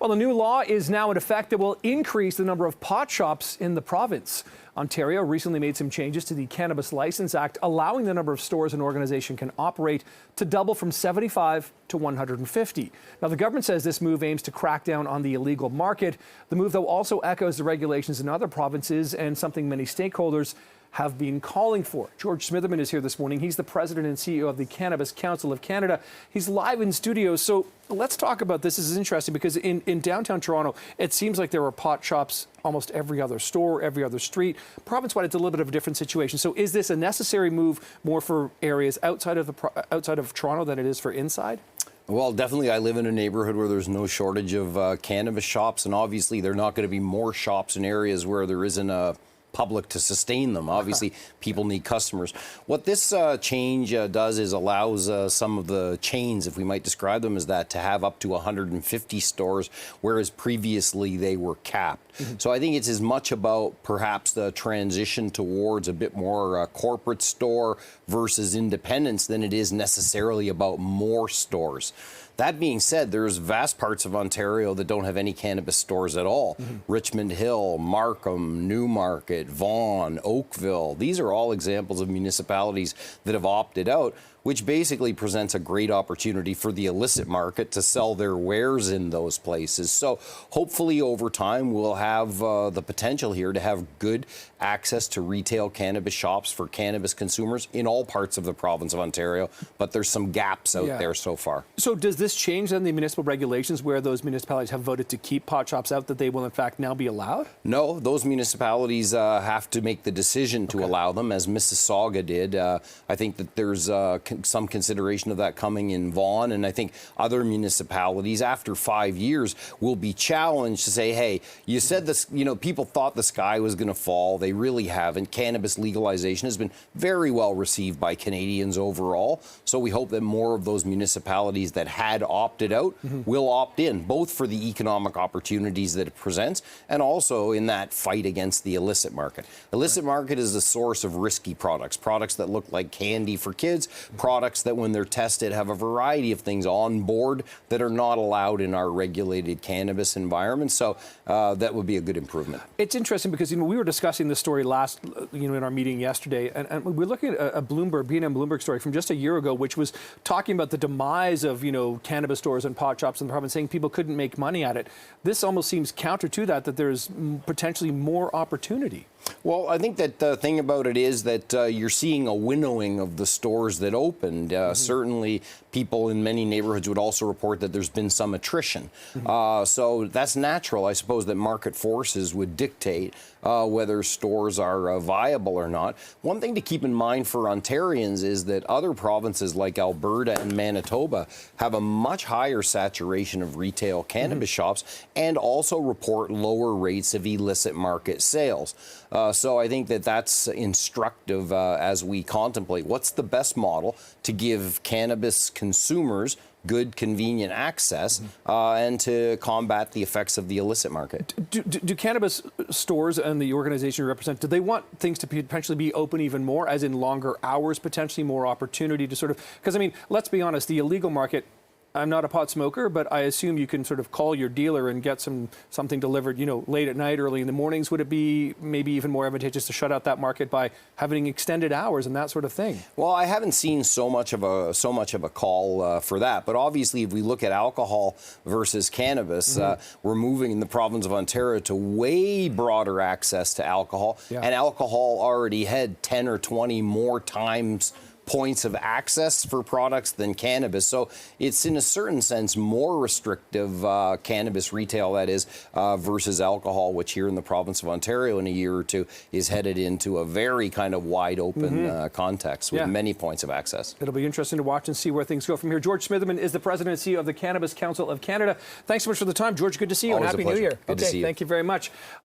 Well, the new law is now in effect that will increase the number of pot shops in the province. Ontario recently made some changes to the Cannabis License Act, allowing the number of stores an organization can operate to double from 75 to 150. Now, the government says this move aims to crack down on the illegal market. The move, though, also echoes the regulations in other provinces and something many stakeholders have been calling for. George Smitherman is here this morning. He's the president and CEO of the Cannabis Council of Canada. He's live in studio. So let's talk about this. This is interesting because in downtown Toronto, it seems like there are pot shops almost every other store, every other street. Province-wide, it's a little bit of a different situation. So is this a necessary move more for areas outside of Toronto than it is for inside? Well, definitely. I live in a neighborhood where there's no shortage of cannabis shops, and obviously there are not going to be more shops in areas where there isn't a public to sustain them. Obviously, people need customers. What this change does is allows some of the chains, if we might describe them as that, to have up to 150 stores, whereas previously they were capped. So I think it's as much about perhaps the transition towards a bit more corporate store versus independence than it is necessarily about more stores. That being said, there's vast parts of Ontario that don't have any cannabis stores at all. Richmond Hill, Markham, Newmarket, Vaughan, Oakville. These are all examples of municipalities that have opted out, which basically presents a great opportunity for the illicit market to sell their wares in those places. So hopefully over time we'll have the potential here to have good access to retail cannabis shops for cannabis consumers in all parts of the province of Ontario, but there's some gaps out there so far. So does this change then the municipal regulations where those municipalities have voted to keep pot shops out, that they will in fact now be allowed? No, those municipalities have to make the decision to allow them, as Mississauga did. I think that there's some consideration of that coming in Vaughan, and I think other municipalities after 5 years will be challenged to say, hey, you said this, people thought the sky was going to fall. They really haven't. Cannabis legalization has been very well received by Canadians overall, so we hope that more of those municipalities that had opted out will opt in, both for the economic opportunities that it presents and also in that fight against the illicit market. Illicit market is the source of risky products that look like candy for kids, products that when they're tested have a variety of things on board that are not allowed in our regulated cannabis environment. So that would be a good improvement. It's interesting because we were discussing this story last, in our meeting yesterday, and we're looking at a Bloomberg, B&M Bloomberg story from just a year ago, which was talking about the demise of cannabis stores and pot shops in the province, saying people couldn't make money at it. This almost seems counter to that there's potentially more opportunity. Well, I think that the thing about it is that you're seeing a winnowing of the stores that opened. Certainly, people in many neighborhoods would also report that there's been some attrition. So that's natural. I suppose that market forces would dictate whether stores are viable or not. One thing to keep in mind for Ontarians is that other provinces like Alberta and Manitoba have a much higher saturation of retail cannabis shops and also report lower rates of illicit market sales. So I think that that's instructive as we contemplate what's the best model to give cannabis consumers good, convenient access and to combat the effects of the illicit market. Do cannabis stores and the organization you represent, do they want things to potentially be open even more, as in longer hours, potentially more opportunity to because, let's be honest, the illegal market, I'm not a pot smoker, but I assume you can sort of call your dealer and get something delivered, late at night, early in the mornings. Would it be maybe even more advantageous to shut out that market by having extended hours and that sort of thing? Well, I haven't seen so much of a call for that. But obviously, if we look at alcohol versus cannabis, we're moving in the province of Ontario to way broader access to alcohol, and alcohol already had 10 or 20 more times points of access for products than cannabis. So it's in a certain sense more restrictive cannabis retail, that is, versus alcohol, which here in the province of Ontario in a year or two is headed into a very kind of wide open context with many points of access. It'll be interesting to watch and see where things go from here. George Smitherman is the president and CEO of the Cannabis Council of Canada. Thanks so much for the time, George. Good to see you. Always and Happy New Year. Good to see you. Thank you very much.